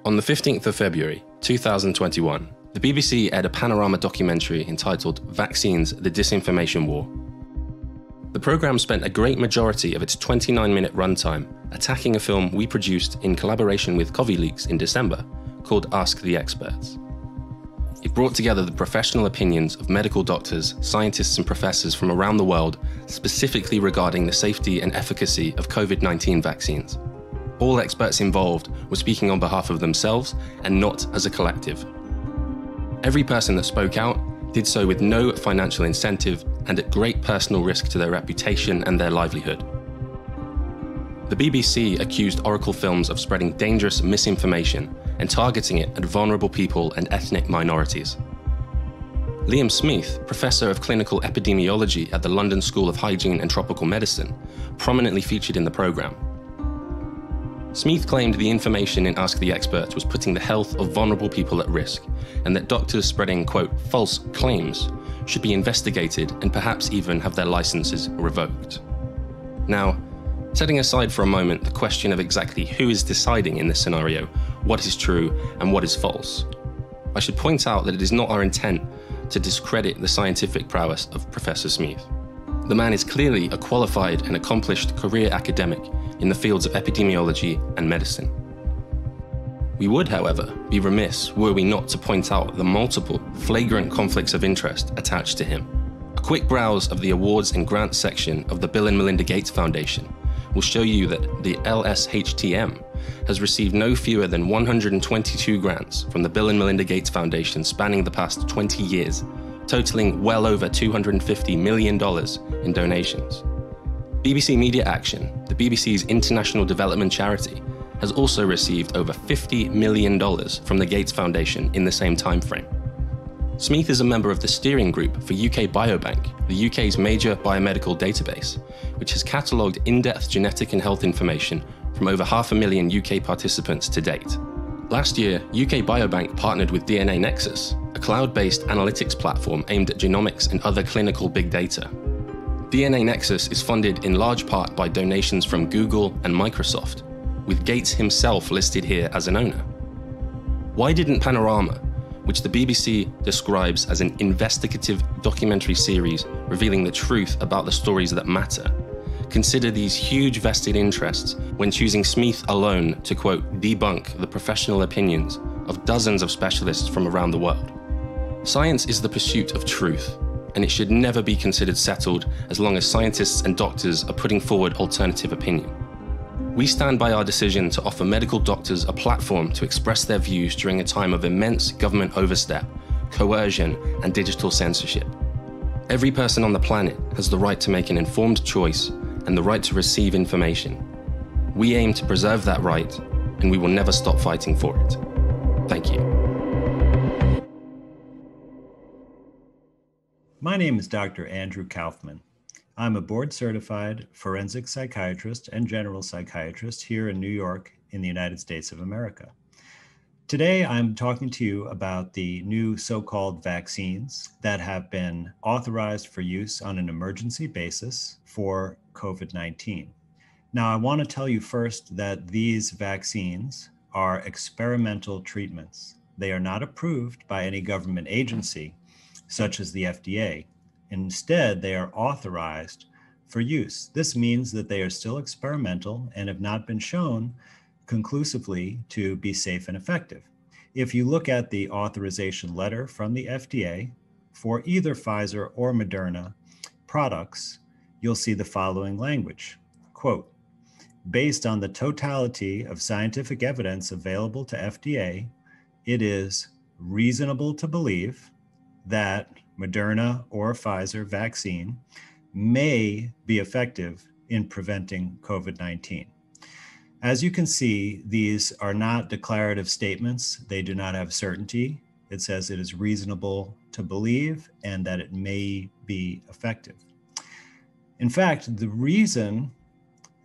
On the 15th of February 2021, the BBC aired a panorama documentary entitled Vaccines, the Disinformation War. The programme spent a great majority of its 29-minute runtime attacking a film we produced in collaboration with CoviLeaks in December called Ask the Experts. It brought together the professional opinions of medical doctors, scientists and professors from around the world, specifically regarding the safety and efficacy of COVID-19 vaccines. All experts involved were speaking on behalf of themselves and not as a collective. Every person that spoke out did so with no financial incentive and at great personal risk to their reputation and their livelihood. The BBC accused Oracle Films of spreading dangerous misinformation and targeting it at vulnerable people and ethnic minorities. Liam Smith, Professor of Clinical Epidemiology at the London School of Hygiene and Tropical Medicine, prominently featured in the programme. Smith claimed the information in Ask the Experts was putting the health of vulnerable people at risk, and that doctors spreading, quote, false claims should be investigated and perhaps even have their licenses revoked. Now, setting aside for a moment the question of exactly who is deciding in this scenario what is true and what is false, I should point out that it is not our intent to discredit the scientific prowess of Professor Smith. The man is clearly a qualified and accomplished career academic in the fields of epidemiology and medicine. We would, however, be remiss were we not to point out the multiple flagrant conflicts of interest attached to him. A quick browse of the awards and grants section of the Bill and Melinda Gates Foundation will show you that the LSHTM has received no fewer than 122 grants from the Bill and Melinda Gates Foundation spanning the past 20 years, totaling well over $250 million in donations. BBC Media Action, the BBC's international development charity, has also received over $50 million from the Gates Foundation in the same timeframe. Smith is a member of the steering group for UK Biobank, the UK's major biomedical database, which has catalogued in-depth genetic and health information from over 500,000 UK participants to date. Last year, UK Biobank partnered with DNA Nexus, a cloud-based analytics platform aimed at genomics and other clinical big data. DNA Nexus is funded in large part by donations from Google and Microsoft, with Gates himself listed here as an owner. Why didn't Panorama, which the BBC describes as an investigative documentary series revealing the truth about the stories that matter, consider these huge vested interests when choosing Smith alone to, quote, debunk the professional opinions of dozens of specialists from around the world? Science is the pursuit of truth, and it should never be considered settled as long as scientists and doctors are putting forward alternative opinion. We stand by our decision to offer medical doctors a platform to express their views during a time of immense government overstep, coercion, and digital censorship. Every person on the planet has the right to make an informed choice and the right to receive information. We aim to preserve that right, and we will never stop fighting for it. Thank you. My name is Dr. Andrew Kaufman. I'm a board-certified forensic psychiatrist and general psychiatrist here in New York in the United States of America. Today, I'm talking to you about the new so-called vaccines that have been authorized for use on an emergency basis for COVID-19. Now, I want to tell you first that these vaccines are experimental treatments. They are not approved by any government agency, such as the FDA. Instead, they are authorized for use. This means that they are still experimental and have not been shown conclusively to be safe and effective. If you look at the authorization letter from the FDA for either Pfizer or Moderna products, you'll see the following language, quote, based on the totality of scientific evidence available to FDA, it is reasonable to believe that Moderna or Pfizer vaccine may be effective in preventing COVID-19. As you can see, these are not declarative statements. They do not have certainty. It says it is reasonable to believe and that it may be effective. In fact, the reason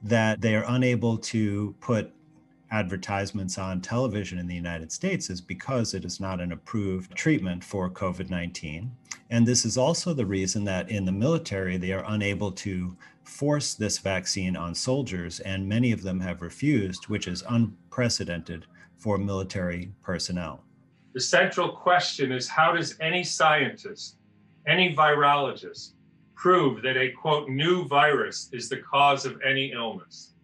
that they are unable to put advertisements on television in the United States is because it is not an approved treatment for COVID-19. And this is also the reason that in the military, they are unable to force this vaccine on soldiers, and many of them have refused, which is unprecedented for military personnel. The central question is, how does any scientist, any virologist, prove that a, quote, new virus is the cause of any illness?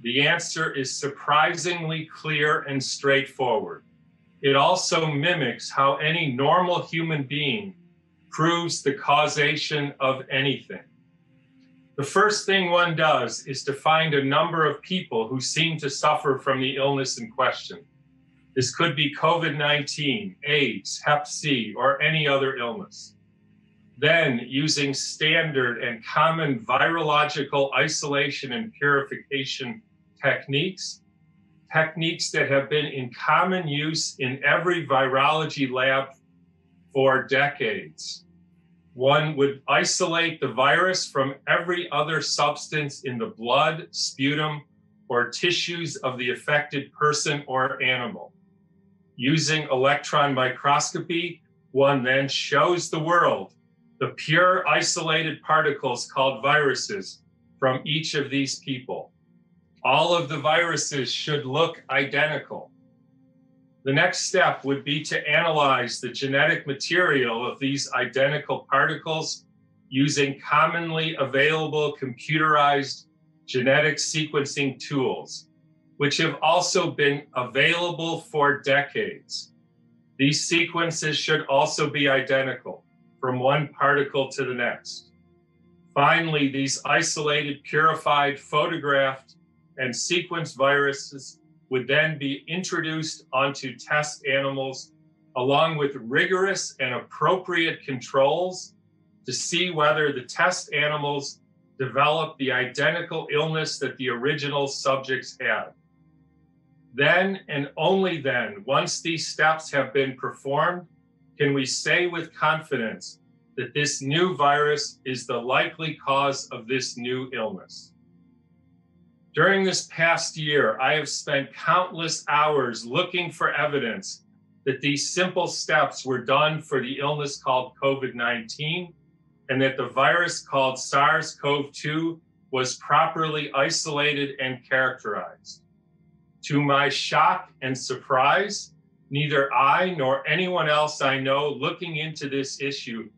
The answer is surprisingly clear and straightforward. It also mimics how any normal human being proves the causation of anything. The first thing one does is to find a number of people who seem to suffer from the illness in question. This could be COVID-19, AIDS, Hep C, or any other illness. Then, using standard and common virological isolation and purification techniques that have been in common use in every virology lab for decades. One would isolate the virus from every other substance in the blood, sputum, or tissues of the affected person or animal. Using electron microscopy, one then shows the world the pure isolated particles called viruses from each of these people. All of the viruses should look identical. The next step would be to analyze the genetic material of these identical particles using commonly available computerized genetic sequencing tools, which have also been available for decades. These sequences should also be identical from one particle to the next. Finally, these isolated, purified, photographed, and sequenced viruses would then be introduced onto test animals along with rigorous and appropriate controls to see whether the test animals develop the identical illness that the original subjects had. Then and only then, once these steps have been performed, can we say with confidence that this new virus is the likely cause of this new illness. During this past year, I have spent countless hours looking for evidence that these simple steps were done for the illness called COVID-19 and that the virus called SARS-CoV-2 was properly isolated and characterized. To my shock and surprise, neither I nor anyone else I know looking into this issue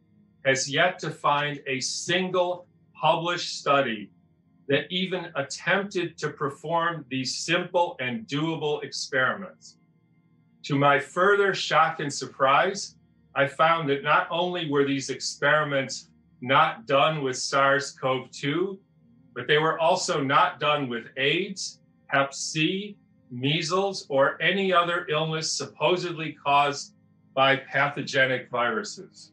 has yet to find a single published study that even attempted to perform these simple and doable experiments. To my further shock and surprise, I found that not only were these experiments not done with SARS-CoV-2, but they were also not done with AIDS, Hep C, measles, or any other illness supposedly caused by pathogenic viruses.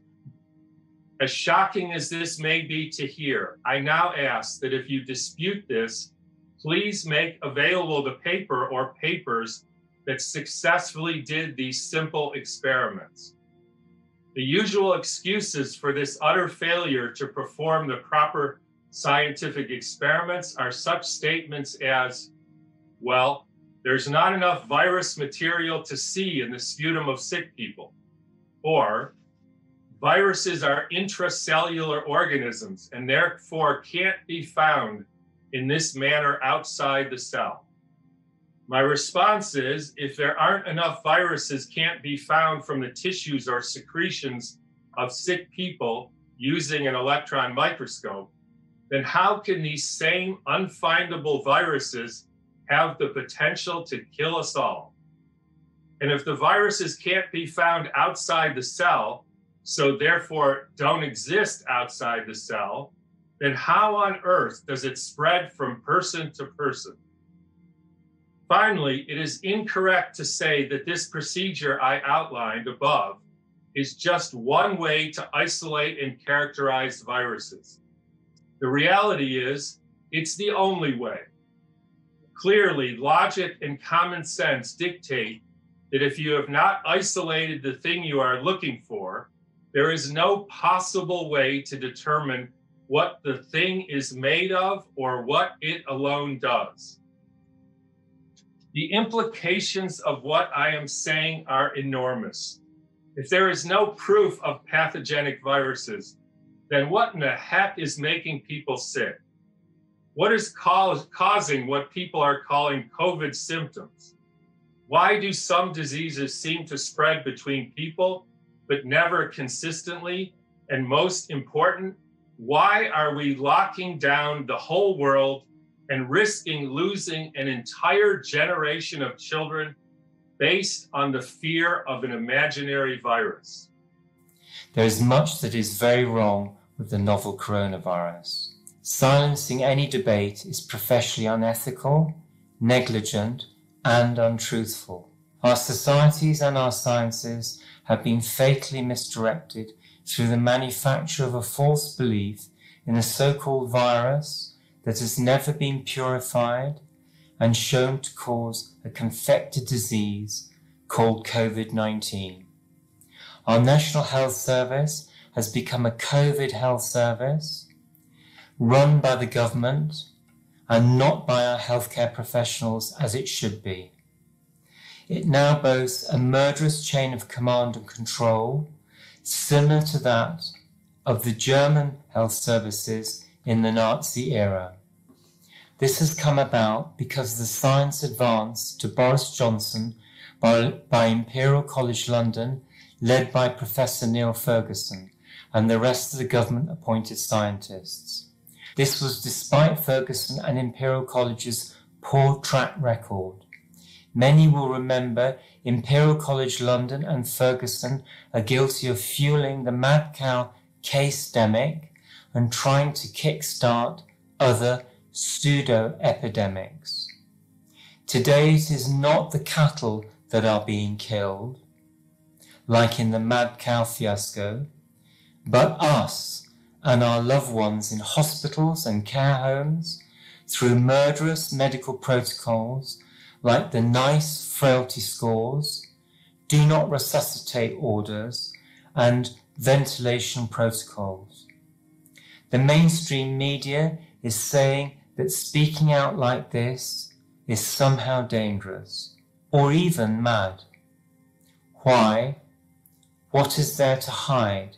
As shocking as this may be to hear, I now ask that if you dispute this, please make available the paper or papers that successfully did these simple experiments. The usual excuses for this utter failure to perform the proper scientific experiments are such statements as, well, there's not enough virus material to see in the sputum of sick people, or viruses are intracellular organisms and therefore can't be found in this manner outside the cell. My response is, if there aren't enough viruses can't be found from the tissues or secretions of sick people using an electron microscope, then how can these same unfindable viruses have the potential to kill us all? And if the viruses can't be found outside the cell, so therefore don't exist outside the cell, then how on earth does it spread from person to person? Finally, it is incorrect to say that this procedure I outlined above is just one way to isolate and characterize viruses. The reality is, it's the only way. Clearly, logic and common sense dictate that if you have not isolated the thing you are looking for, there is no possible way to determine what the thing is made of or what it alone does. The implications of what I am saying are enormous. If there is no proof of pathogenic viruses, then what in the heck is making people sick? What is causing what people are calling COVID symptoms? Why do some diseases seem to spread between people, but never consistently? And most important, why are we locking down the whole world and risking losing an entire generation of children based on the fear of an imaginary virus? There is much that is very wrong with the novel coronavirus. Silencing any debate is professionally unethical, negligent, and untruthful. Our societies and our sciences have been fatally misdirected through the manufacture of a false belief in a so-called virus that has never been purified and shown to cause a confected disease called COVID-19. Our National Health Service has become a COVID health service run by the government and not by our healthcare professionals as it should be. It now boasts a murderous chain of command and control similar to that of the German health services in the Nazi era. This has come about because the science advanced to Boris Johnson by Imperial College London, led by Professor Neil Ferguson and the rest of the government-appointed scientists. This was despite Ferguson and Imperial College's poor track record. Many will remember Imperial College London and Ferguson are guilty of fueling the mad cow case-demic and trying to kickstart other pseudo-epidemics. Today it is not the cattle that are being killed, like in the mad cow fiasco, but us and our loved ones in hospitals and care homes through murderous medical protocols like the NICE frailty scores, do not resuscitate orders, and ventilation protocols. The mainstream media is saying that speaking out like this is somehow dangerous, or even mad. Why? What is there to hide?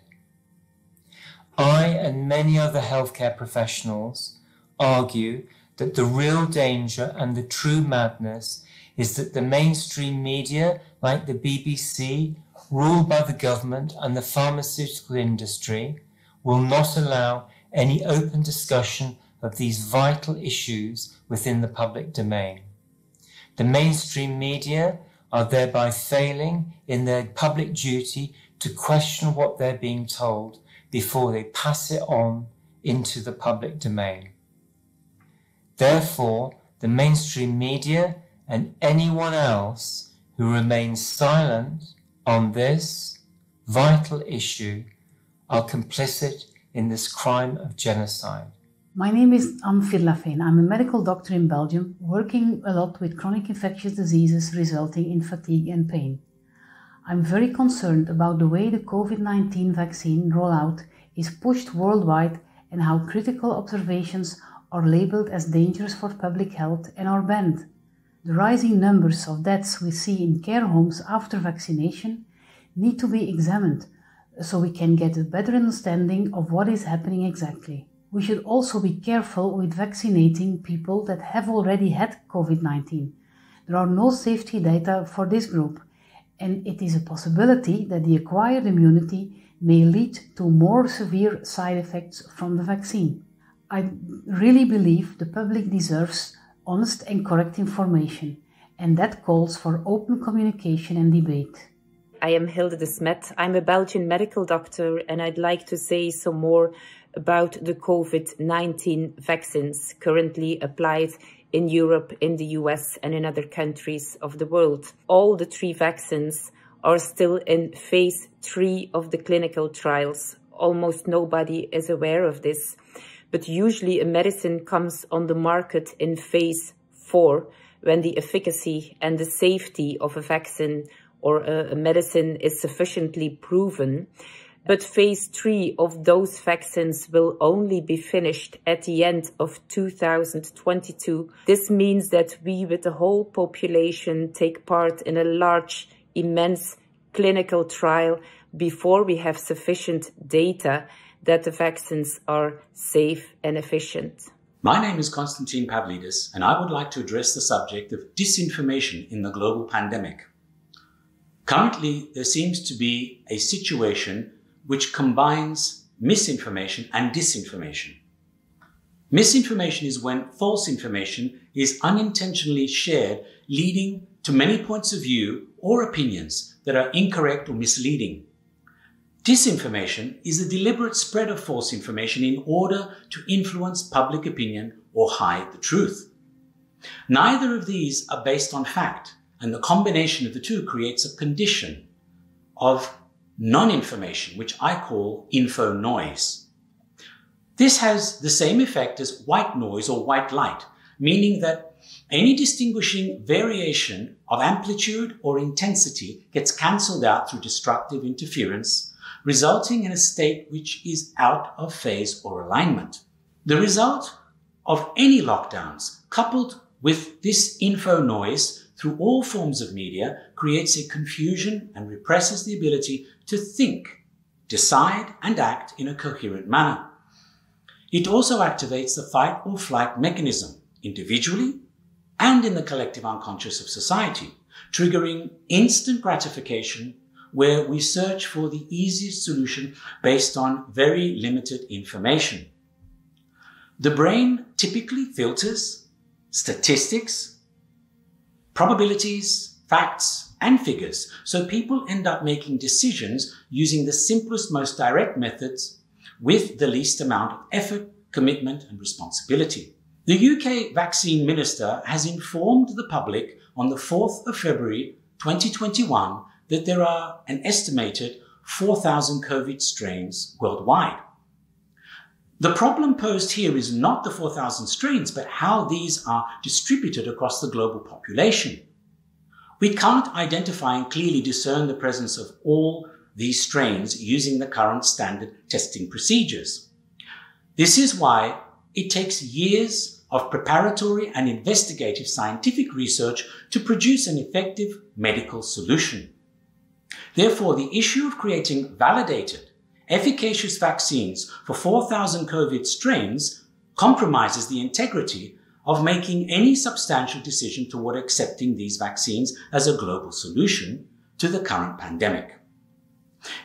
I and many other healthcare professionals argue that the real danger and the true madness is that the mainstream media, like the BBC, ruled by the government and the pharmaceutical industry, will not allow any open discussion of these vital issues within the public domain. The mainstream media are thereby failing in their public duty to question what they're being told before they pass it on into the public domain. Therefore, the mainstream media and anyone else who remains silent on this vital issue are complicit in this crime of genocide. My name is Anne Virlafeen. I'm a medical doctor in Belgium, working a lot with chronic infectious diseases resulting in fatigue and pain. I'm very concerned about the way the COVID-19 vaccine rollout is pushed worldwide and how critical observations are labeled as dangerous for public health and are banned. The rising numbers of deaths we see in care homes after vaccination need to be examined so we can get a better understanding of what is happening exactly. We should also be careful with vaccinating people that have already had COVID-19. There are no safety data for this group, and it is a possibility that the acquired immunity may lead to more severe side effects from the vaccine. I really believe the public deserves honest and correct information, and that calls for open communication and debate. I am Hilde de Smet. I'm a Belgian medical doctor, and I'd like to say some more about the COVID-19 vaccines currently applied in Europe, in the US, and in other countries of the world. All the 3 vaccines are still in phase 3 of the clinical trials. Almost nobody is aware of this, but usually a medicine comes on the market in phase 4 when the efficacy and the safety of a vaccine or a medicine is sufficiently proven. But phase 3 of those vaccines will only be finished at the end of 2022. This means that we, with the whole population, take part in a large, immense clinical trial before we have sufficient data that the vaccines are safe and efficient. My name is Konstantin Pavlidis, and I would like to address the subject of disinformation in the global pandemic. Currently, there seems to be a situation which combines misinformation and disinformation. Misinformation is when false information is unintentionally shared, leading to many points of view or opinions that are incorrect or misleading. Disinformation is the deliberate spread of false information in order to influence public opinion or hide the truth. Neither of these are based on fact, and the combination of the two creates a condition of non-information, which I call info noise. This has the same effect as white noise or white light, meaning that any distinguishing variation of amplitude or intensity gets cancelled out through destructive interference, resulting in a state which is out of phase or alignment. The result of any lockdowns, coupled with this info noise through all forms of media, creates a confusion and represses the ability to think, decide, and act in a coherent manner. It also activates the fight or flight mechanism, individually and in the collective unconscious of society, triggering instant gratification where we search for the easiest solution based on very limited information. The brain typically filters statistics, probabilities, facts, and figures, so people end up making decisions using the simplest, most direct methods with the least amount of effort, commitment, and responsibility. The UK vaccine minister has informed the public on the 4th of February 2021 that there are an estimated 4,000 COVID strains worldwide. The problem posed here is not the 4,000 strains, but how these are distributed across the global population. We can't identify and clearly discern the presence of all these strains using the current standard testing procedures. This is why it takes years of preparatory and investigative scientific research to produce an effective medical solution. Therefore, the issue of creating validated, efficacious vaccines for 4,000 COVID strains compromises the integrity of making any substantial decision toward accepting these vaccines as a global solution to the current pandemic.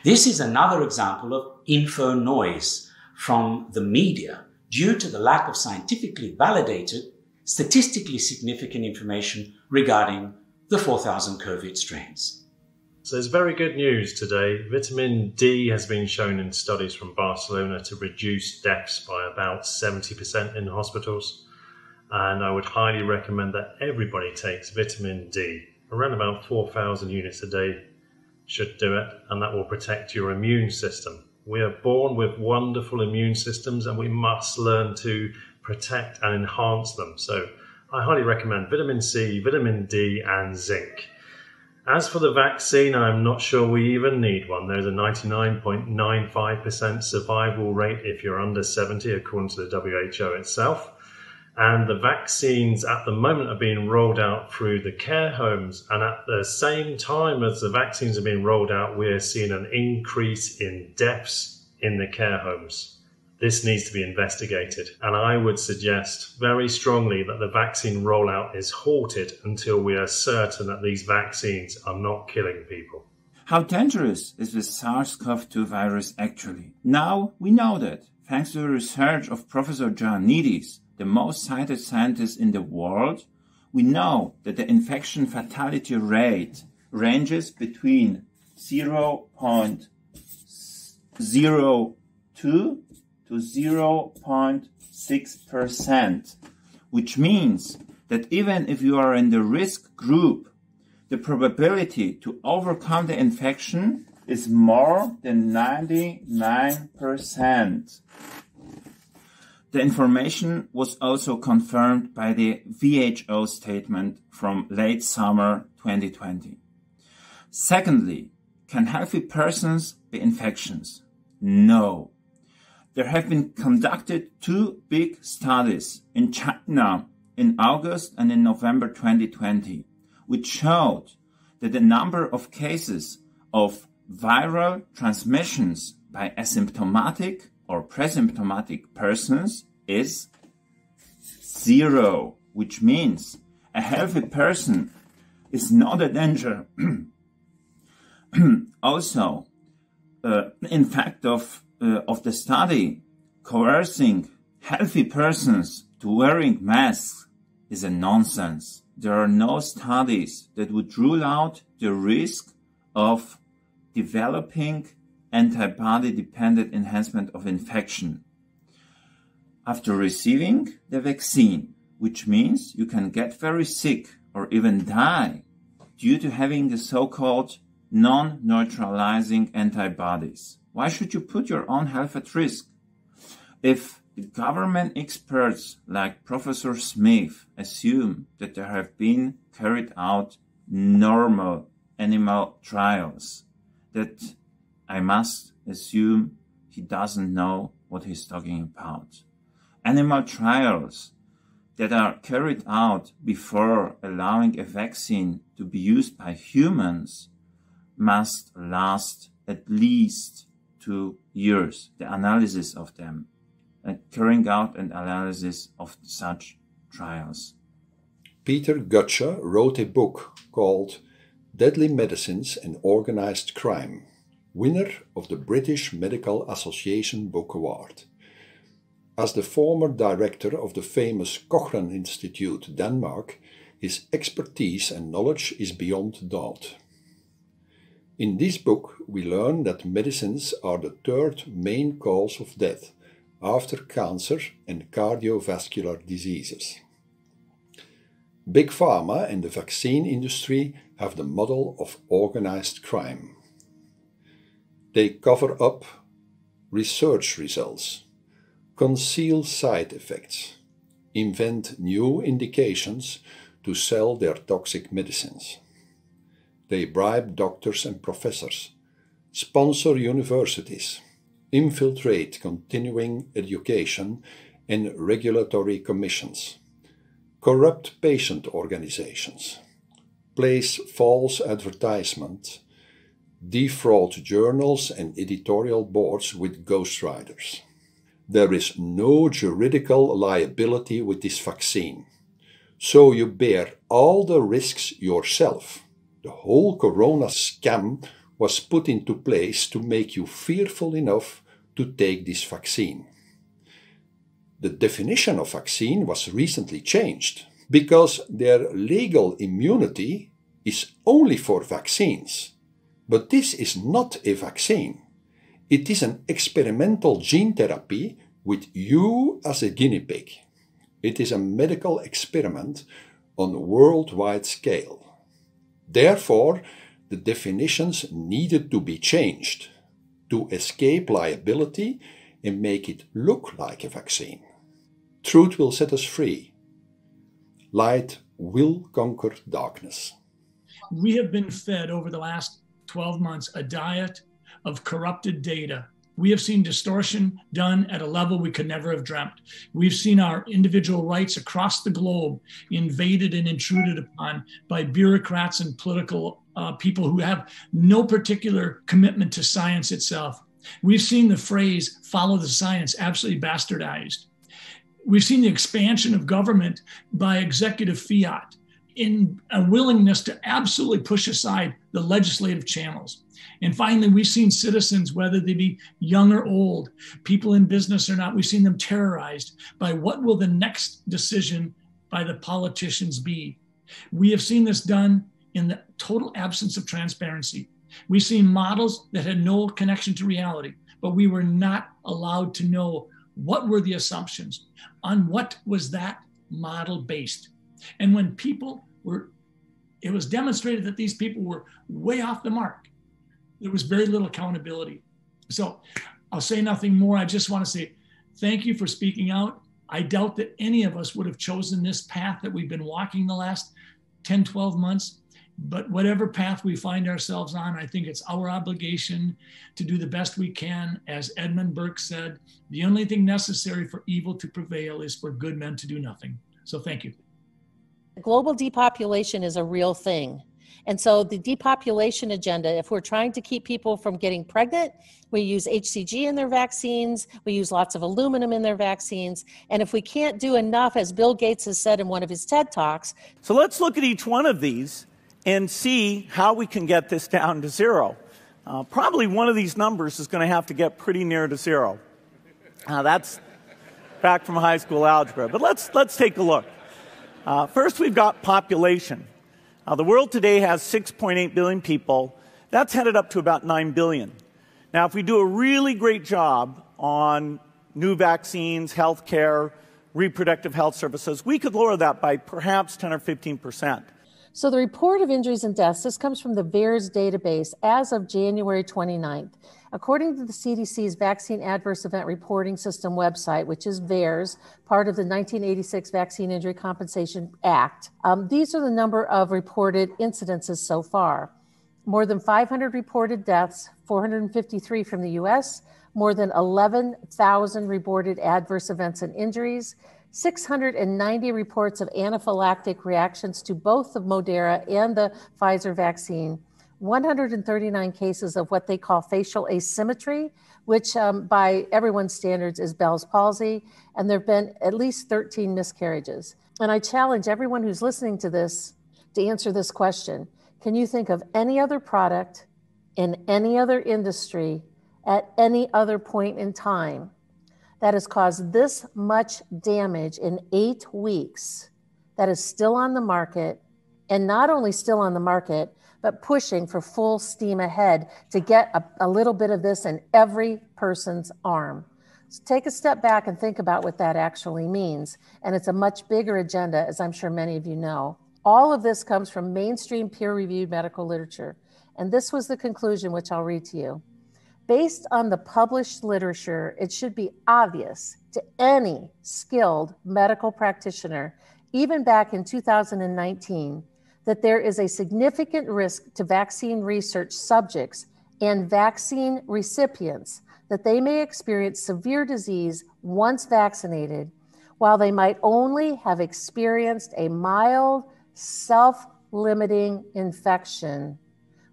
This is another example of info noise from the media due to the lack of scientifically validated, statistically significant information regarding the 4,000 COVID strains. So there's very good news today. Vitamin D has been shown in studies from Barcelona to reduce deaths by about 70% in hospitals. And I would highly recommend that everybody takes vitamin D. Around about 4,000 units a day should do it, and that will protect your immune system. We are born with wonderful immune systems, and we must learn to protect and enhance them. So I highly recommend vitamin C, vitamin D, and zinc. As for the vaccine, I'm not sure we even need one. There's a 99.95% survival rate if you're under 70, according to the WHO itself. And the vaccines at the moment are being rolled out through the care homes. And at the same time as the vaccines are being rolled out, we're seeing an increase in deaths in the care homes. This needs to be investigated, and I would suggest very strongly that the vaccine rollout is halted until we are certain that these vaccines are not killing people. How dangerous is the SARS-CoV-2 virus actually? Now we know that, thanks to the research of Professor Ioannidis, the most cited scientist in the world, we know that the infection fatality rate ranges between 0.02 to 0.6%, which means that even if you are in the risk group, the probability to overcome the infection is more than 99%. The information was also confirmed by the WHO statement from late summer 2020. Secondly, can healthy persons be infections? No. There have been conducted 2 big studies in China in August and in November 2020, which showed that the number of cases of viral transmissions by asymptomatic or presymptomatic persons is zero, which means a healthy person is not a danger. Also, in fact of the study, coercing healthy persons to wearing masks is a nonsense. There are no studies that would rule out the risk of developing antibody-dependent enhancement of infection after receiving the vaccine, which means you can get very sick or even die due to having the so-called non-neutralizing antibodies. Why should you put your own health at risk? If the government experts like Professor Smith assume that there have been carried out normal animal trials, that I must assume he doesn't know what he's talking about. Animal trials that are carried out before allowing a vaccine to be used by humans must last at least 2 years, the analysis of them, and carrying out an analysis of such trials. Peter Gutcher wrote a book called Deadly Medicines and Organized Crime, winner of the British Medical Association Book Award. As the former director of the famous Cochrane Institute, Denmark, his expertise and knowledge is beyond doubt. In this book, we learn that medicines are the third main cause of death, after cancer and cardiovascular diseases. Big Pharma and the vaccine industry have the model of organized crime. They cover up research results, conceal side effects, invent new indications to sell their toxic medicines. They bribe doctors and professors, sponsor universities, infiltrate continuing education and regulatory commissions, corrupt patient organizations, place false advertisements, defraud journals and editorial boards with ghostwriters. There is no juridical liability with this vaccine, so you bear all the risks yourself. The whole corona scam was put into place to make you fearful enough to take this vaccine. The definition of vaccine was recently changed because their legal immunity is only for vaccines. But this is not a vaccine. It is an experimental gene therapy with you as a guinea pig. It is a medical experiment on a worldwide scale. Therefore, the definitions needed to be changed to escape liability and make it look like a vaccine. Truth will set us free. Light will conquer darkness. We have been fed over the last 12 months a diet of corrupted data. We have seen distortion done at a level we could never have dreamt. We've seen our individual rights across the globe invaded and intruded upon by bureaucrats and political people who have no particular commitment to science itself. We've seen the phrase, follow the science, absolutely bastardized. We've seen the expansion of government by executive fiat in a willingness to absolutely push aside the legislative channels. And finally, we've seen citizens, whether they be young or old, people in business or not, we've seen them terrorized by what will the next decision by the politicians be. We have seen this done in the total absence of transparency. We've seen models that had no connection to reality, but we were not allowed to know what were the assumptions, on what was that model based. And when it was demonstrated that these people were way off the mark, there was very little accountability. So I'll say nothing more. I just want to say thank you for speaking out. I doubt that any of us would have chosen this path that we've been walking the last 10, 12 months. But whatever path we find ourselves on, I think it's our obligation to do the best we can. As Edmund Burke said, the only thing necessary for evil to prevail is for good men to do nothing. So thank you. Global depopulation is a real thing. And so the depopulation agenda, if we're trying to keep people from getting pregnant, we use HCG in their vaccines, we use lots of aluminum in their vaccines. And if we can't do enough, as Bill Gates has said in one of his TED Talks. So let's look at each one of these and see how we can get this down to zero. Probably one of these numbers is going to have to get pretty near to zero. That's back from high school algebra. But let's take a look. First, we've got population. The world today has 6.8 billion people. That's headed up to about 9 billion. Now, if we do a really great job on new vaccines, healthcare, reproductive health services, we could lower that by perhaps 10 or 15%. So the report of injuries and deaths, this comes from the VAERS database as of January 29th. According to the CDC's Vaccine Adverse Event Reporting System website, which is VAERS, part of the 1986 Vaccine Injury Compensation Act, these are the number of reported incidences so far. More than 500 reported deaths, 453 from the US, more than 11,000 reported adverse events and injuries, 690 reports of anaphylactic reactions to both the Moderna and the Pfizer vaccine, 139 cases of what they call facial asymmetry, which by everyone's standards is Bell's palsy, and there have been at least 13 miscarriages. And I challenge everyone who's listening to this to answer this question. Can you think of any other product in any other industry at any other point in time that has caused this much damage in 8 weeks, that is still on the market, and not only still on the market, but pushing for full steam ahead to get a little bit of this in every person's arm? So take a step back and think about what that actually means. And it's a much bigger agenda, as I'm sure many of you know. All of this comes from mainstream peer-reviewed medical literature. And this was the conclusion, which I'll read to you. Based on the published literature, it should be obvious to any skilled medical practitioner, even back in 2019, that there is a significant risk to vaccine research subjects and vaccine recipients that they may experience severe disease once vaccinated, while they might only have experienced a mild, self-limiting infection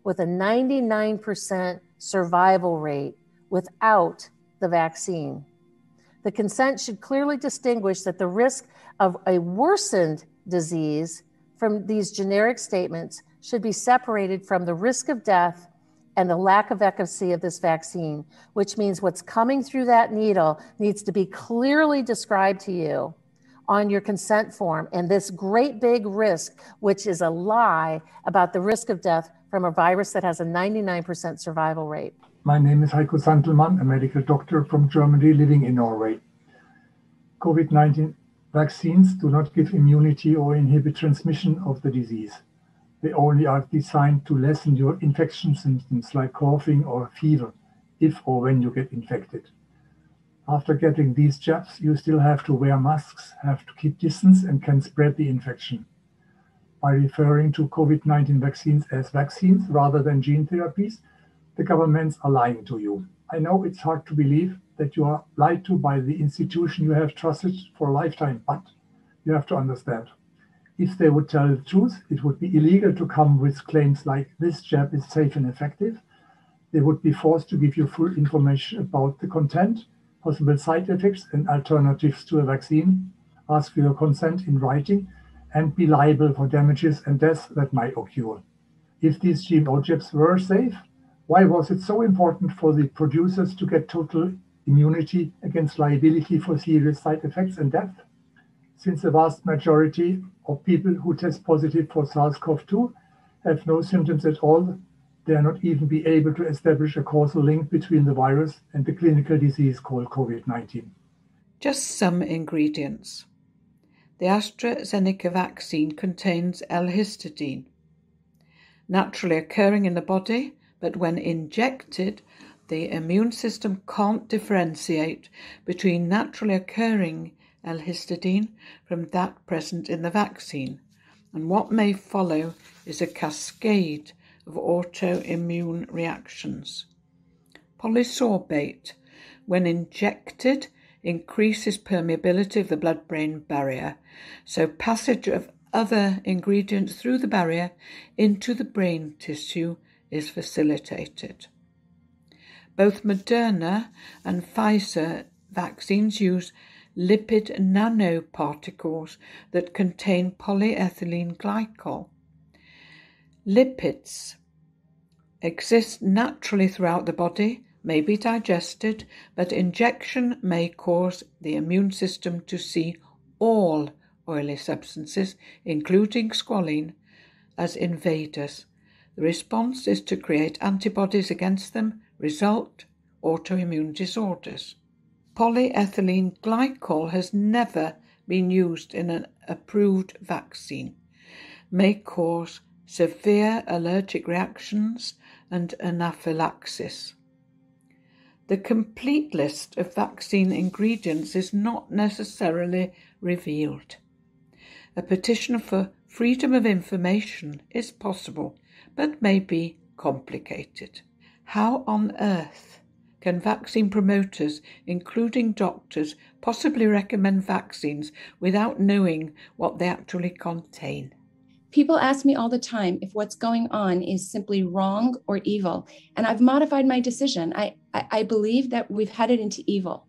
with a 99% survival rate without the vaccine. The consent should clearly distinguish that the risk of a worsened disease from these generic statements should be separated from the risk of death and the lack of efficacy of this vaccine, which means what's coming through that needle needs to be clearly described to you on your consent form. And this great big risk, which is a lie about the risk of death from a virus that has a 99% survival rate. My name is Heiko Santelmann, a medical doctor from Germany living in Norway. COVID-19 vaccines do not give immunity or inhibit transmission of the disease. They only are designed to lessen your infection symptoms like coughing or fever, if or when you get infected. After getting these jabs, you still have to wear masks, have to keep distance, and can spread the infection. By referring to COVID-19 vaccines as vaccines rather than gene therapies, the governments are lying to you. I know it's hard to believe that you are lied to by the institution you have trusted for a lifetime, but you have to understand. If they would tell the truth, it would be illegal to come with claims like this jab is safe and effective. They would be forced to give you full information about the content, possible side effects and alternatives to a vaccine, ask for your consent in writing, and be liable for damages and deaths that might occur. If these GMO jabs were safe, why was it so important for the producers to get total immunity against liability for serious side effects and death? Since the vast majority of people who test positive for SARS-CoV-2 have no symptoms at all, they are not even be able to establish a causal link between the virus and the clinical disease called COVID-19. Just some ingredients. The AstraZeneca vaccine contains L-histidine, naturally occurring in the body, but when injected, the immune system can't differentiate between naturally occurring L-histidine from that present in the vaccine, and what may follow is a cascade of autoimmune reactions. Polysorbate, when injected, increases permeability of the blood-brain barrier, so passage of other ingredients through the barrier into the brain tissue is facilitated. Both Moderna and Pfizer vaccines use lipid nanoparticles that contain polyethylene glycol. Lipids exist naturally throughout the body, may be digested, but injection may cause the immune system to see all oily substances, including squalene, as invaders. The response is to create antibodies against them, result autoimmune disorders. Polyethylene glycol has never been used in an approved vaccine, may cause severe allergic reactions and anaphylaxis. The complete list of vaccine ingredients is not necessarily revealed. A petition for freedom of information is possible, but may be complicated. How on earth can vaccine promoters, including doctors, possibly recommend vaccines without knowing what they actually contain? People ask me all the time if what's going on is simply wrong or evil. And I've modified my decision. I believe that we've headed into evil.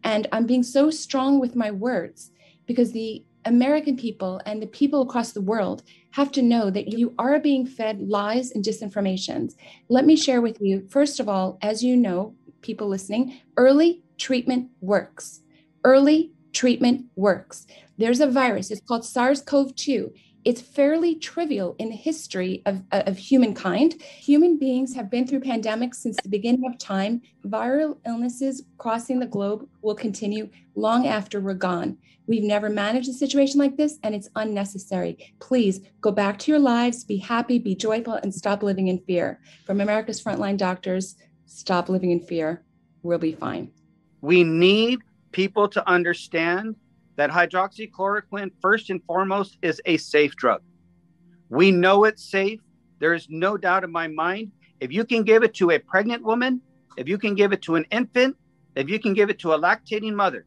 And I'm being so strong with my words because the American people and the people across the world have to know that you are being fed lies and disinformations. Let me share with you, first of all, as you know, people listening, early treatment works. Early treatment works. There's a virus, it's called SARS-CoV-2. It's fairly trivial in the history of humankind. Human beings have been through pandemics since the beginning of time. Viral illnesses crossing the globe will continue long after we're gone. We've never managed a situation like this, and it's unnecessary. Please go back to your lives, be happy, be joyful, and stop living in fear. From America's Frontline Doctors, stop living in fear. We'll be fine. We need people to understand that hydroxychloroquine, first and foremost, is a safe drug. We know it's safe. There is no doubt in my mind. If you can give it to a pregnant woman, if you can give it to an infant, if you can give it to a lactating mother,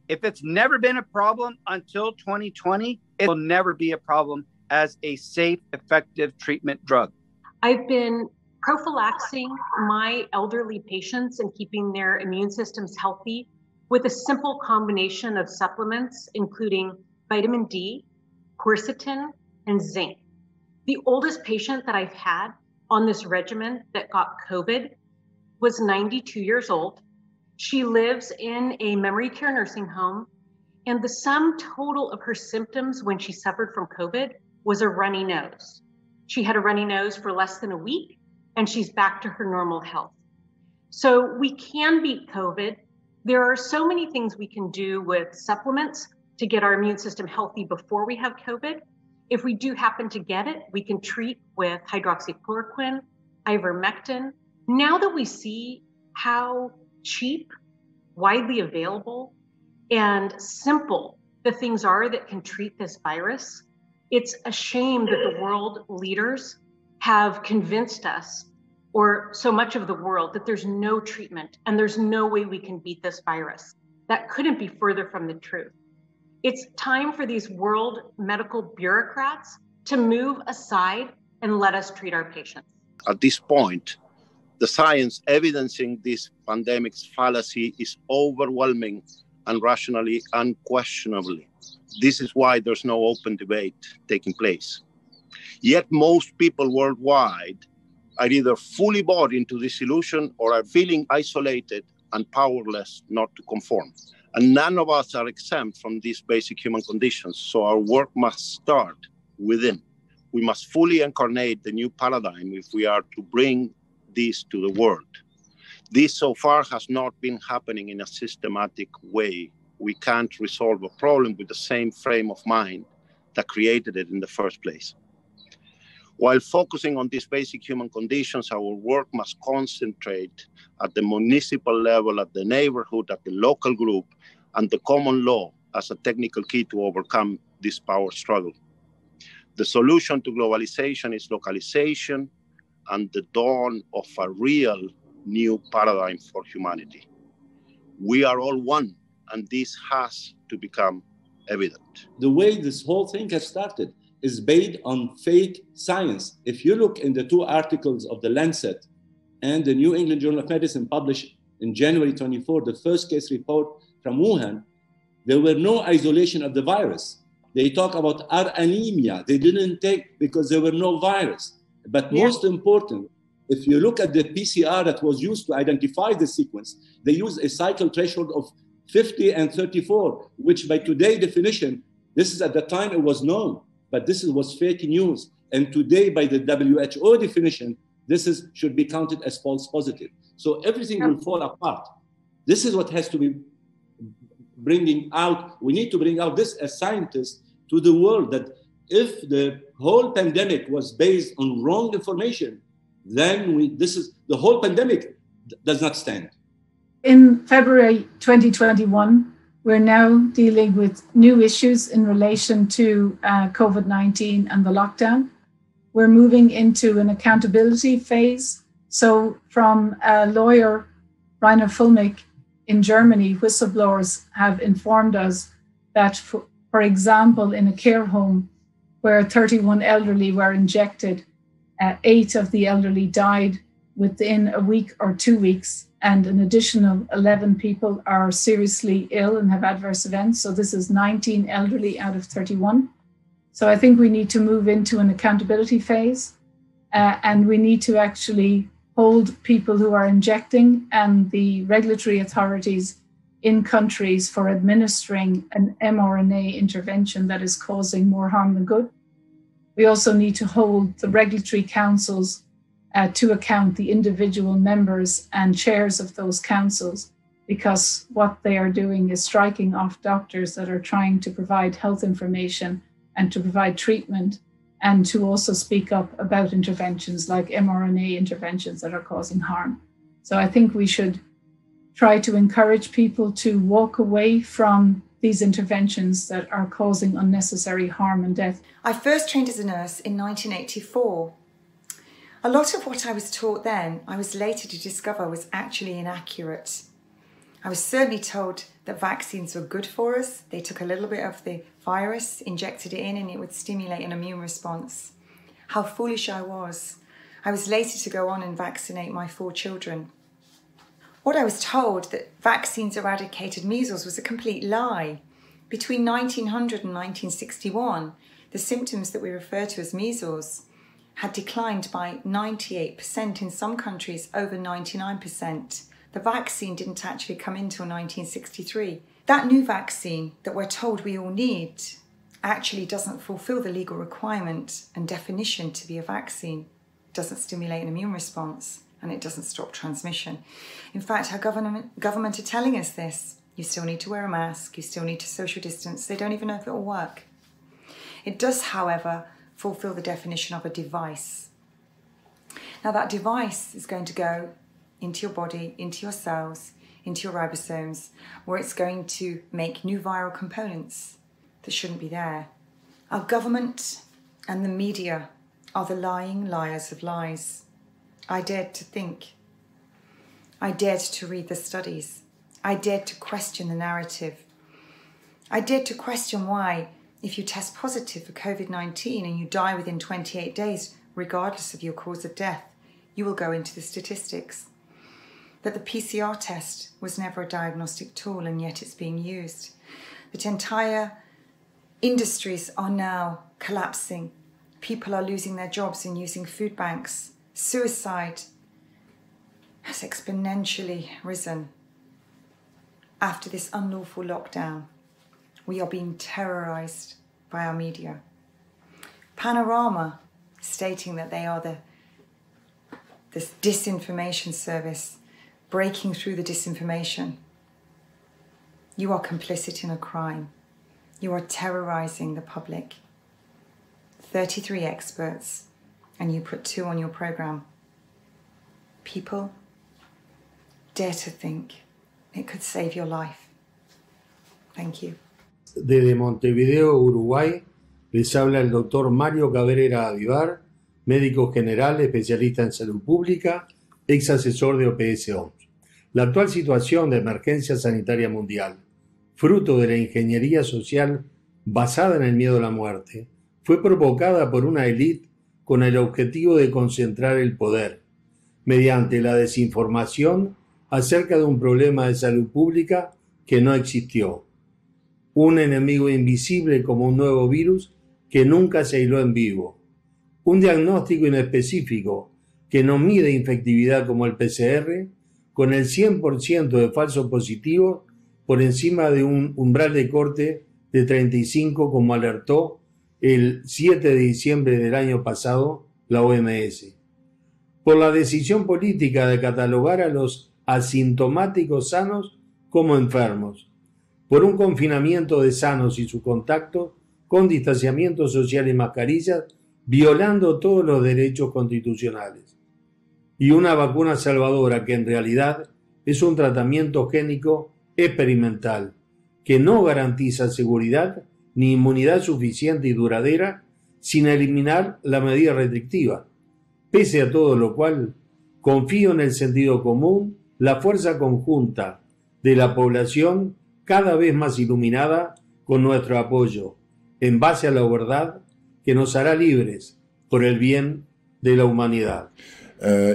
if it's never been a problem until 2020, it will never be a problem as a safe, effective treatment drug. I've been prophylaxing my elderly patients and keeping their immune systems healthy with a simple combination of supplements, including vitamin D, quercetin, and zinc. The oldest patient that I've had on this regimen that got COVID was 92 years old. She lives in a memory care nursing home, and the sum total of her symptoms when she suffered from COVID was a runny nose. She had a runny nose for less than a week, and she's back to her normal health. So we can beat COVID. There are so many things we can do with supplements to get our immune system healthy before we have COVID. If we do happen to get it, we can treat with hydroxychloroquine, ivermectin. Now that we see how cheap, widely available, and simple the things are that can treat this virus, it's a shame that the world leaders have convinced us, or so much of the world, that there's no treatment and there's no way we can beat this virus. That couldn't be further from the truth. It's time for these world medical bureaucrats to move aside and let us treat our patients. At this point, the science evidencing this pandemic's fallacy is overwhelming and rationally unquestionably. This is why there's no open debate taking place. Yet most people worldwide are either fully bought into this illusion or are feeling isolated and powerless not to conform. And none of us are exempt from these basic human conditions, so our work must start within. We must fully incarnate the new paradigm if we are to bring this to the world. This so far has not been happening in a systematic way. We can't resolve a problem with the same frame of mind that created it in the first place. While focusing on these basic human conditions, our work must concentrate at the municipal level, at the neighborhood, at the local group, and the common law as a technical key to overcome this power struggle. The solution to globalization is localization and the dawn of a real new paradigm for humanity. We are all one, and this has to become evident. The way this whole thing has started is based on fake science. If you look in the two articles of The Lancet and the New England Journal of Medicine published in January 24, the first case report from Wuhan, there were no isolation of the virus. They talk about our anemia. They didn't take because there were no virus. But most important, if you look at the PCR that was used to identify the sequence, they used a cycle threshold of 50 and 34, which by today's definition, this is at the time it was known, but this was fake news. And today, by the WHO definition, should be counted as false positive. So everything will fall apart. This is what has to be bringing out. We need to bring out this as scientists to the world, that if the whole pandemic was based on wrong information, then the whole pandemic does not stand. In February 2021, we're now dealing with new issues in relation to COVID-19 and the lockdown. We're moving into an accountability phase. So from lawyer Rainer Fulmich in Germany, whistleblowers have informed us that, for example, in a care home where 31 elderly were injected, 8 of the elderly died within a week or 2 weeks, and an additional 11 people are seriously ill and have adverse events. So this is 19 elderly out of 31. So I think we need to move into an accountability phase, and we need to actually hold people who are injecting and the regulatory authorities in countries for administering an mRNA intervention that is causing more harm than good. We also need to hold the regulatory councils to account, the individual members and chairs of those councils, because what they are doing is striking off doctors that are trying to provide health information and to provide treatment, and to also speak up about interventions like mRNA interventions that are causing harm. So I think we should try to encourage people to walk away from these interventions that are causing unnecessary harm and death. I first trained as a nurse in 1984. A lot of what I was taught then, I was later to discover was actually inaccurate. I was certainly told that vaccines were good for us. They took a little bit of the virus, injected it in, and it would stimulate an immune response. How foolish I was. I was later to go on and vaccinate my 4 children. What I was told, that vaccines eradicated measles, was a complete lie. Between 1900 and 1961, the symptoms that we refer to as measles had declined by 98%, in some countries over 99%. The vaccine didn't actually come in until 1963. That new vaccine that we're told we all need actually doesn't fulfill the legal requirement and definition to be a vaccine. It doesn't stimulate an immune response, and it doesn't stop transmission. In fact, our government are telling us this. You still need to wear a mask, you still need to social distance. They don't even know if it will work. It does, however, fulfill the definition of a device. Now that device is going to go into your body, into your cells, into your ribosomes, where it's going to make new viral components that shouldn't be there. Our government and the media are the lying liars of lies. I dared to think. I dared to read the studies. I dared to question the narrative. I dared to question why, if you test positive for COVID-19 and you die within 28 days, regardless of your cause of death, you will go into the statistics. That the PCR test was never a diagnostic tool, and yet it's being used. That entire industries are now collapsing. People are losing their jobs and using food banks. Suicide has exponentially risen. After this unlawful lockdown, we are being terrorized by our media. Panorama, stating that they are this disinformation service, breaking through the disinformation. You are complicit in a crime. You are terrorizing the public. 33 experts, and you put 2 on your program. People, dare to think it could save your life. Thank you. Desde Montevideo, Uruguay, les habla el doctor Mario Cabrera Avivar, médico general, especialista en salud pública, ex asesor de OPS-OMS. La actual situación de emergencia sanitaria mundial, fruto de la ingeniería social basada en el miedo a la muerte, fue provocada por una élite con el objetivo de concentrar el poder, mediante la desinformación acerca de un problema de salud pública que no existió. Un enemigo invisible como un nuevo virus que nunca se aisló en vivo. Un diagnóstico inespecífico que no mide infectividad como el PCR, con el 100% de falsos positivos por encima de un umbral de corte de 35, como alertó el 7 de diciembre del año pasado la OMS. Por la decisión política de catalogar a los asintomáticos sanos como enfermos, por un confinamiento de sanos y su contacto con distanciamiento social y mascarillas, violando todos los derechos constitucionales. Y una vacuna salvadora que en realidad es un tratamiento génico experimental, que no garantiza seguridad ni inmunidad suficiente y duradera sin eliminar la medida restrictiva. Pese a todo lo cual, confío en el sentido común, la fuerza conjunta de la población cada vez más iluminada con nuestro apoyo, en base a la verdad que nos hará libres por el bien de la humanidad.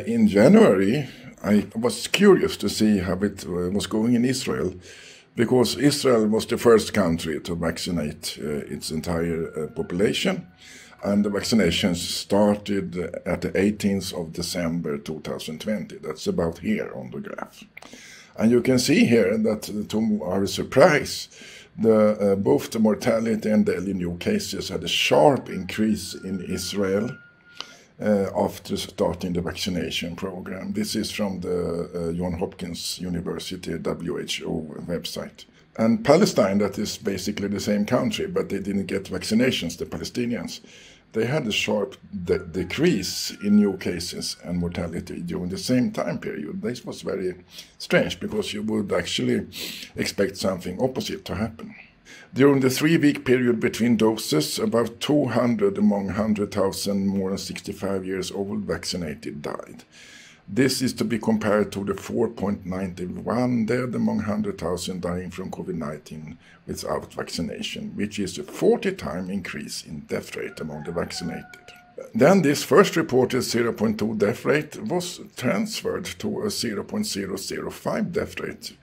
In January, I was curious to see how it was going in Israel, because Israel was the first country to vaccinate its entire population, and the vaccinations started at the 18th of December 2020. That's about here on the graph. And you can see here that, to our surprise, both the mortality and the new cases had a sharp increase in Israel after starting the vaccination program. This is from the Johns Hopkins University WHO website. And Palestine, that is basically the same country, but they didn't get vaccinations, the Palestinians. They had a sharp decrease in new cases and mortality during the same time period. This was very strange, because you would actually expect something opposite to happen. During the 3-week period between doses, about 200 among 100,000 more than 65 years old vaccinated died. This is to be compared to the 4.91 dead among 100,000 dying from COVID-19 without vaccination, which is a 40-time increase in death rate among the vaccinated. Then this first reported 0.2 death rate was transferred to a 0.005 death rate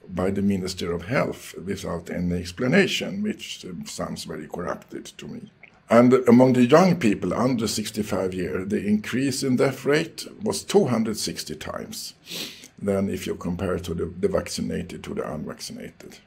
by the Minister of Health without any explanation, which sounds very corrupted to me. And among the young people under 65 years, the increase in death rate was 260 times than if you compare to the vaccinated to the unvaccinated.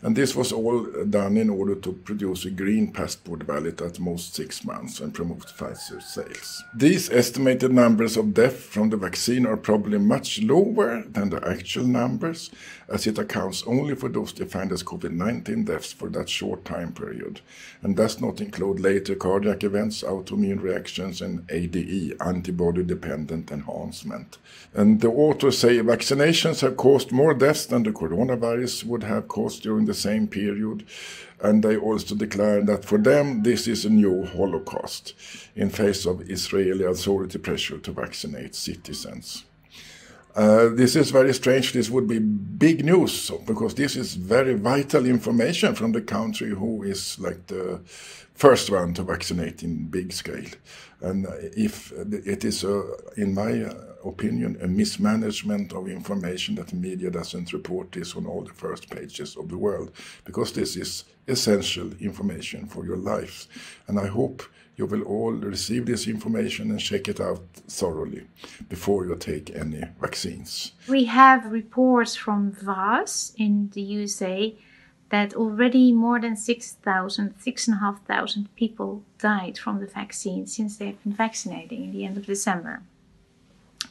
And this was all done in order to produce a green passport valid at most 6 months and promote Pfizer sales. These estimated numbers of death from the vaccine are probably much lower than the actual numbers, as it accounts only for those defined as COVID-19 deaths for that short time period, and does not include later cardiac events, autoimmune reactions, and ADE, antibody-dependent enhancement. And the authors say vaccinations have caused more deaths than the coronavirus would have caused during the same period, and they also declare that for them this is a new Holocaust in face of Israeli authority pressure to vaccinate citizens. This is very strange. This would be big news, because this is very vital information from the country who is like the first one to vaccinate in big scale. And if it is, in my opinion, a mismanagement of information that the media doesn't report this on all the first pages of the world, because this is essential information for your lives. And I hope you will all receive this information and check it out thoroughly before you take any vaccines. We have reports from VAS in the USA that already more than 6,500 people died from the vaccine since they have been vaccinating in the end of December.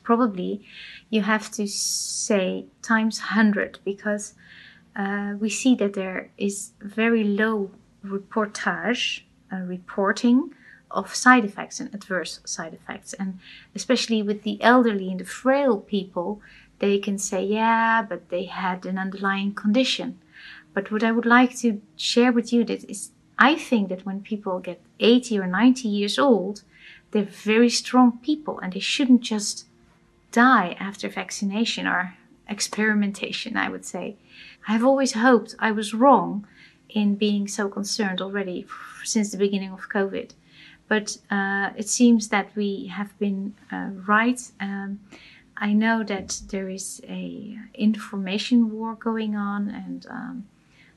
Probably you have to say times 100, because we see that there is very low reporting of side effects and adverse side effects. And especially with the elderly and the frail people, they can say, yeah, but they had an underlying condition. But what I would like to share with you is I think that when people get 80 or 90 years old, they're very strong people, and they shouldn't just die after vaccination or experimentation, I would say. I've always hoped I was wrong in being so concerned already since the beginning of COVID. But it seems that we have been right. I know that there is a information war going on, and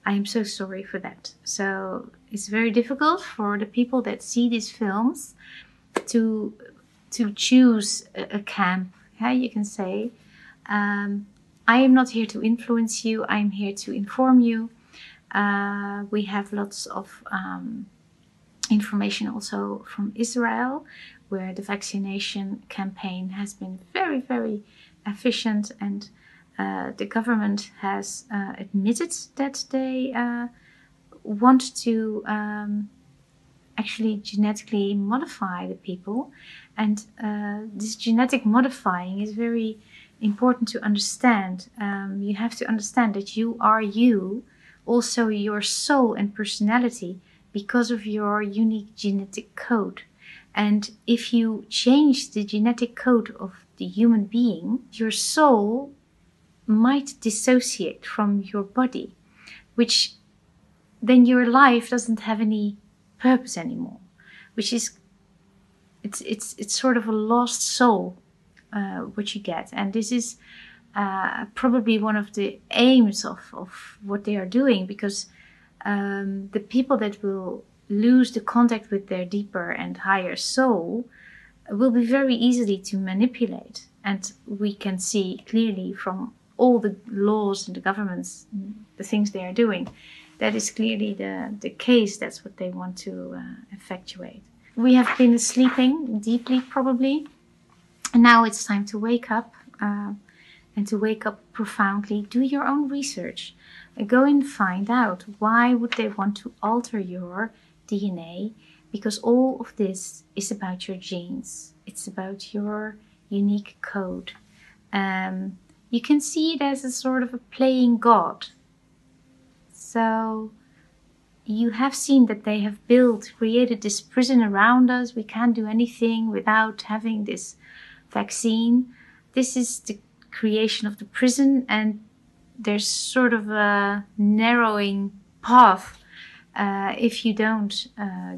I am so sorry for that. So it's very difficult for the people that see these films to choose a camp, yeah, you can say. I am not here to influence you. I am here to inform you. We have lots of information also from Israel, where the vaccination campaign has been very, very efficient, and the government has admitted that they want to actually genetically modify the people. And this genetic modifying is very important to understand. You have to understand that you are you, also your soul and personality, because of your unique genetic code. And if you change the genetic code of the human being, your soul might dissociate from your body, which then your life doesn't have any purpose anymore, which is, it's sort of a lost soul, what you get. And this is probably one of the aims of what they are doing, because the people that will lose the contact with their deeper and higher soul will be very easily to manipulate. And we can see clearly from all the laws and the governments, the things they are doing, that is clearly the case. That's what they want to effectuate. We have been sleeping deeply, probably, and now it's time to wake up, and to wake up profoundly. Do your own research. Go and find out why would they want to alter your DNA, because all of this is about your genes. It's about your unique code. You can see it as a sort of a playing God. So you have seen that they have created this prison around us. We can't do anything without having this vaccine. This is the creation of the prison, and there's sort of a narrowing path if you don't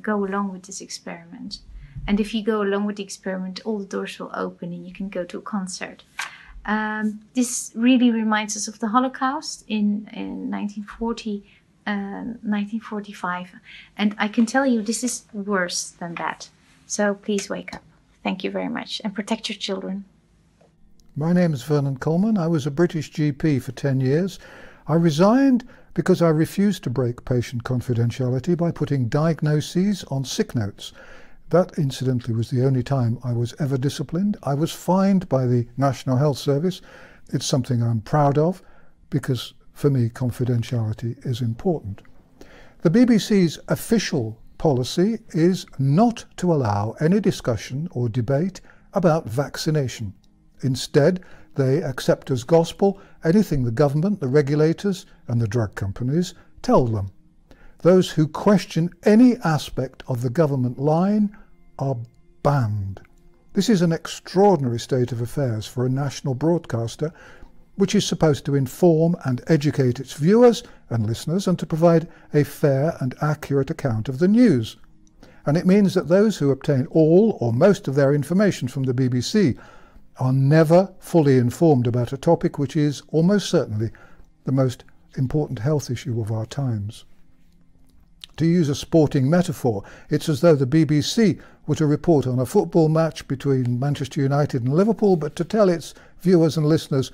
go along with this experiment. And if you go along with the experiment, all the doors will open and you can go to a concert. This really reminds us of the Holocaust in 1945. And I can tell you this is worse than that. So please wake up. Thank you very much, and protect your children. My name is Vernon Coleman. I was a British GP for 10 years. I resigned because I refused to break patient confidentiality by putting diagnoses on sick notes. That, incidentally, was the only time I was ever disciplined. I was fined by the National Health Service. It's something I'm proud of, because for me, confidentiality is important. The BBC's official policy is not to allow any discussion or debate about vaccination. Instead, they accept as gospel anything the government, the regulators, and the drug companies tell them. Those who question any aspect of the government line are banned. This is an extraordinary state of affairs for a national broadcaster, which is supposed to inform and educate its viewers and listeners, and to provide a fair and accurate account of the news. And it means that those who obtain all or most of their information from the BBC are never fully informed about a topic which is almost certainly the most important health issue of our times. To use a sporting metaphor, it's as though the BBC were to report on a football match between Manchester United and Liverpool, but to tell its viewers and listeners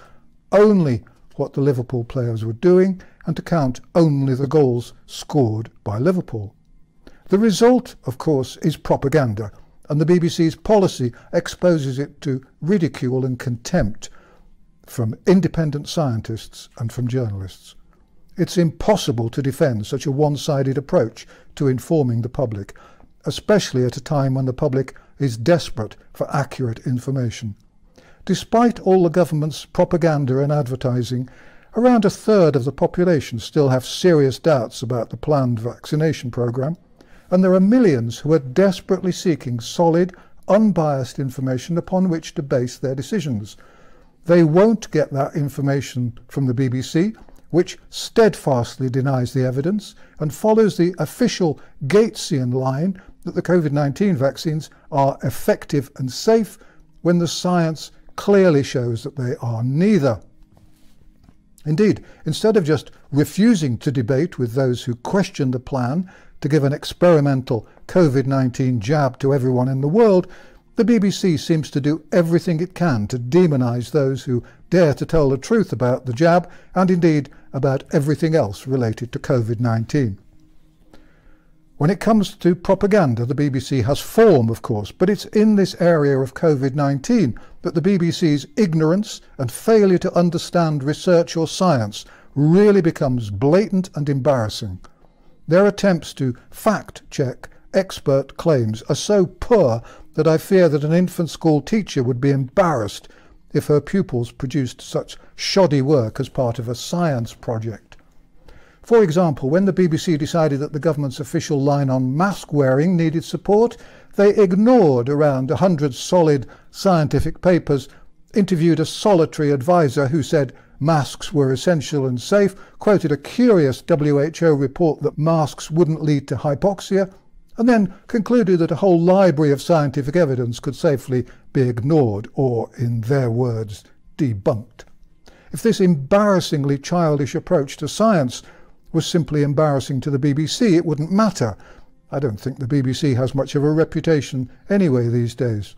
only what the Liverpool players were doing, and to count only the goals scored by Liverpool. The result, of course, is propaganda, and the BBC's policy exposes it to ridicule and contempt from independent scientists and from journalists. It's impossible to defend such a one-sided approach to informing the public, especially at a time when the public is desperate for accurate information. Despite all the government's propaganda and advertising, around a third of the population still have serious doubts about the planned vaccination programme, and there are millions who are desperately seeking solid, unbiased information upon which to base their decisions. They won't get that information from the BBC, which steadfastly denies the evidence and follows the official Gatesian line that the COVID-19 vaccines are effective and safe when the science clearly shows that they are neither. Indeed, instead of just refusing to debate with those who question the plan to give an experimental COVID-19 jab to everyone in the world, the BBC seems to do everything it can to demonise those who dare to tell the truth about the jab and indeed about everything else related to COVID-19. When it comes to propaganda, the BBC has form, of course, but it's in this area of COVID-19 that the BBC's ignorance and failure to understand research or science really becomes blatant and embarrassing. Their attempts to fact-check expert claims are so poor that I fear that an infant school teacher would be embarrassed if her pupils produced such shoddy work as part of a science project. For example, when the BBC decided that the government's official line on mask wearing needed support, they ignored around 100 solid scientific papers, interviewed a solitary advisor who said masks were essential and safe, quoted a curious WHO report that masks wouldn't lead to hypoxia, and then concluded that a whole library of scientific evidence could safely be ignored, or, in their words, debunked. If this embarrassingly childish approach to science was simply embarrassing to the BBC, it wouldn't matter. I don't think the BBC has much of a reputation anyway these days.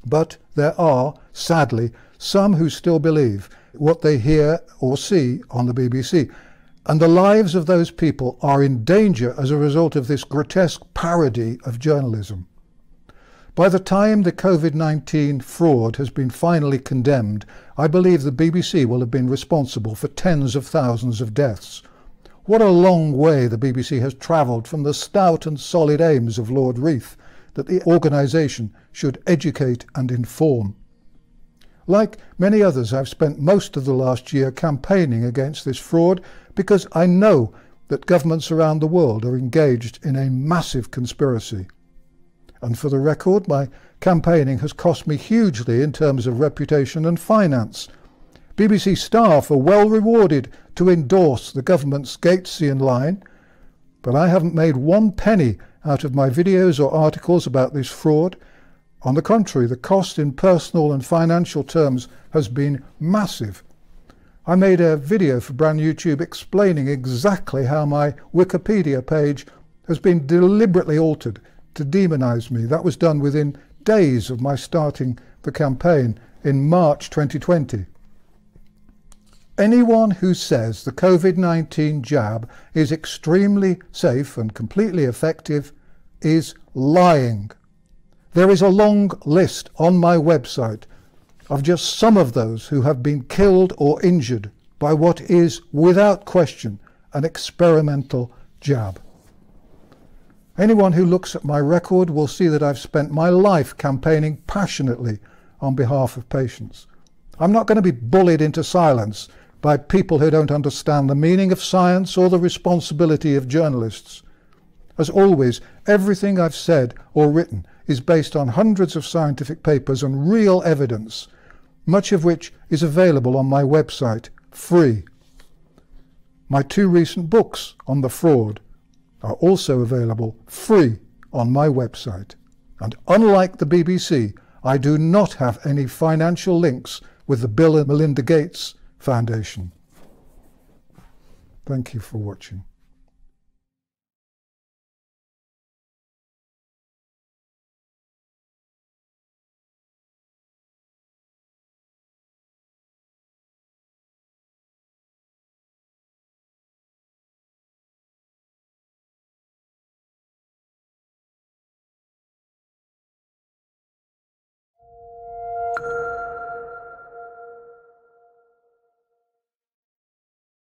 But there are, sadly, some who still believe what they hear or see on the BBC, and the lives of those people are in danger as a result of this grotesque parody of journalism. By the time the COVID-19 fraud has been finally condemned, I believe the BBC will have been responsible for tens of thousands of deaths. What a long way the BBC has travelled from the stout and solid aims of Lord Reith, that the organisation should educate and inform. Like many others, I've spent most of the last year campaigning against this fraud because I know that governments around the world are engaged in a massive conspiracy. And for the record, my campaigning has cost me hugely in terms of reputation and finance. BBC staff are well rewarded to endorse the government's Gatesian line, but I haven't made one penny out of my videos or articles about this fraud. On the contrary, the cost in personal and financial terms has been massive. I made a video for Brand YouTube explaining exactly how my Wikipedia page has been deliberately altered to demonise me. That was done within days of my starting the campaign in March 2020. Anyone who says the COVID-19 jab is extremely safe and completely effective is lying. There is a long list on my website of just some of those who have been killed or injured by what is, without question, an experimental jab. Anyone who looks at my record will see that I've spent my life campaigning passionately on behalf of patients. I'm not going to be bullied into silence by people who don't understand the meaning of science or the responsibility of journalists. As always, everything I've said or written is based on hundreds of scientific papers and real evidence, much of which is available on my website, free. My 2 recent books on the fraud are also available free on my website. And unlike the BBC, I do not have any financial links with the Bill and Melinda Gates Foundation. Thank you for watching.